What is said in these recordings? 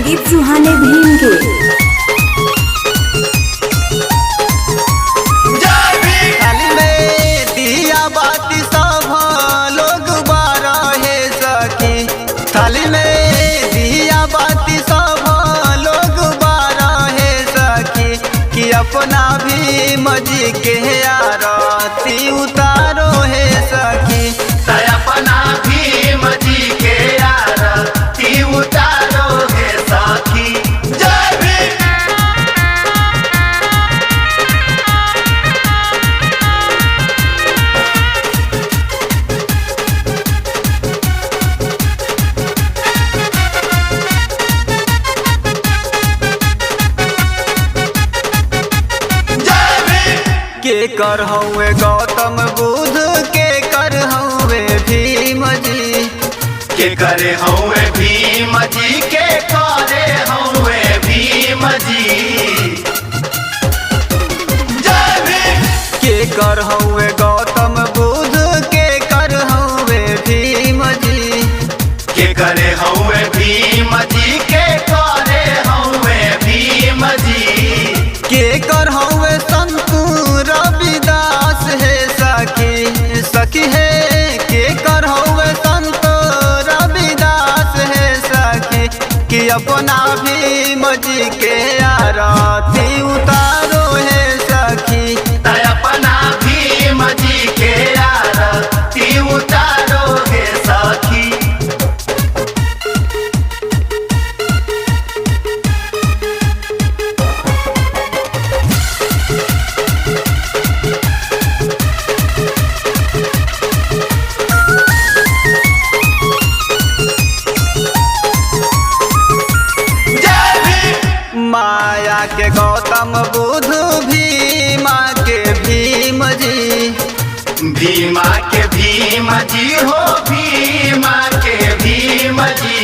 संदीप सुहाने भीम के। थाली में दिया बाती सब लोग बारहे सखी, थाली में दिया बाती सब लोग बारहे सखी, कि अपना भी मजी के आरती उतारो है सखी, अपना भी मजी के आरती उतारो है सखी। जय भीम। के कर हउए गौतम बुद्ध, के कर हउए भीम जी, के करे हउए भीम जी, के करे हउए भीम जी। जय भीम। के कर हउए गौतम बुद्ध, के कर हउए भीम जी, के करे हउए भीम जी, के करे हउए भीम जी। के कर हउए संत रविदास है सखी, सखी है के कर हउए संत रविदास है सखी, कि अपना भी मजी के आरती उतारो है सखी, अपना भी मजी के आरती उतारो है सखी। माया के गौतम बुद्ध, भीमा के भीम जी, भीमा के भीम जी हो, भीमा के भीम जी।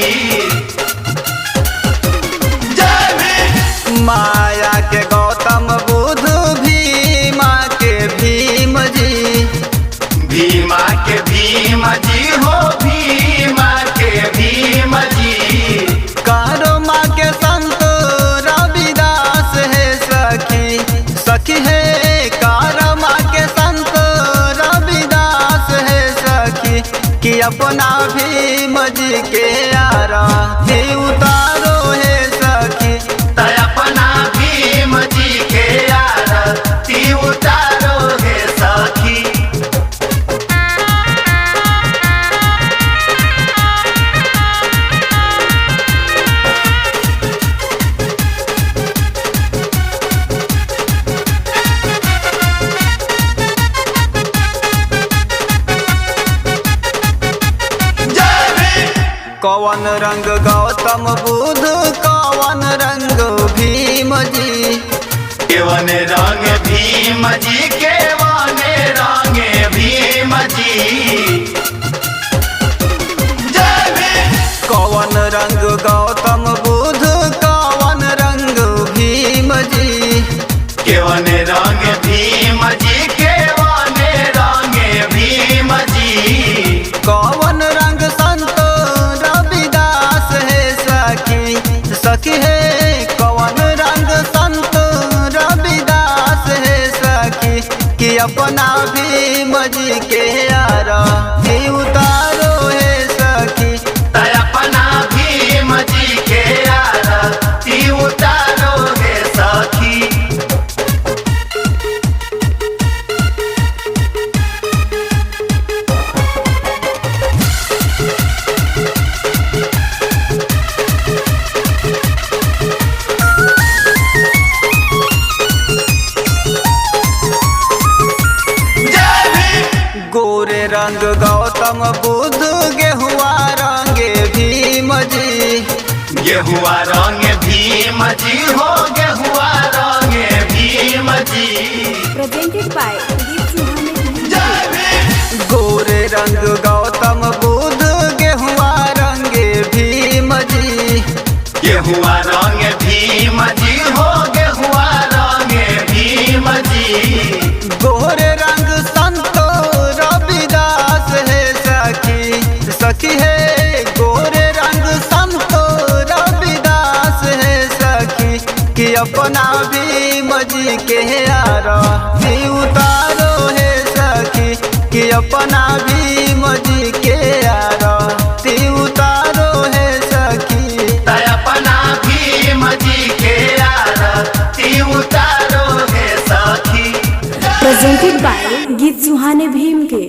जय भीम। माया के गौतम बुद्ध, भीमा के भीम जी, भीमा के भीम जी हो, भीमा के भीम जी। कारो माँ के संत रविदास है सखी, सखी है कारो माँ के संत रविदास है सखी, कि अपना भी मजी के आरती उतारो है सखी, अपना भी मजी के आरती उतारो है सखी। कौन रंग गौतम बुद्ध, कौन रंग भीम जी, केवन रंग भीम जी, केवन रंग भीम जी। जय भीम। कौन रंग गौतम बुद्ध, कौन रंग भीम जी, केवन रंग भीम जी, केवन रंग भीम जी। कौन रंग संत रविदास है सखी, सखी है कौन रंग संत रविदास है सखी, कि अपना भी मजी के आरती उतारो है सखी, अपना भी मजी के आरती उतारो है सखी। गोरे रंग गौतम बुद्ध, गेहुआ रंग भीम जी, गेहुआ रंग भीम जी हो, गेहुआ रंग भीम जी। प्रेजेंटेड बाय संदीप सुहाने भीम। जय भीम। गोरे रंग गौतम बुद्ध, गेहुआ रंग भीम जी, गेहुआ रंग भीम जी हो, गेहुआ रंग भीम जी। गोरे रंग संत रविदास है सखी, सखी है गोरे रंग संत रविदास कि अपना भीम जी के आरती उतारो हे सखी कि अपना भीम जी के आरती उतारो हे सखी। तय अपना भीम जी के आरती उतारो हे सखी। प्रेजेंटेड बाय गीत सुहाने भीम के।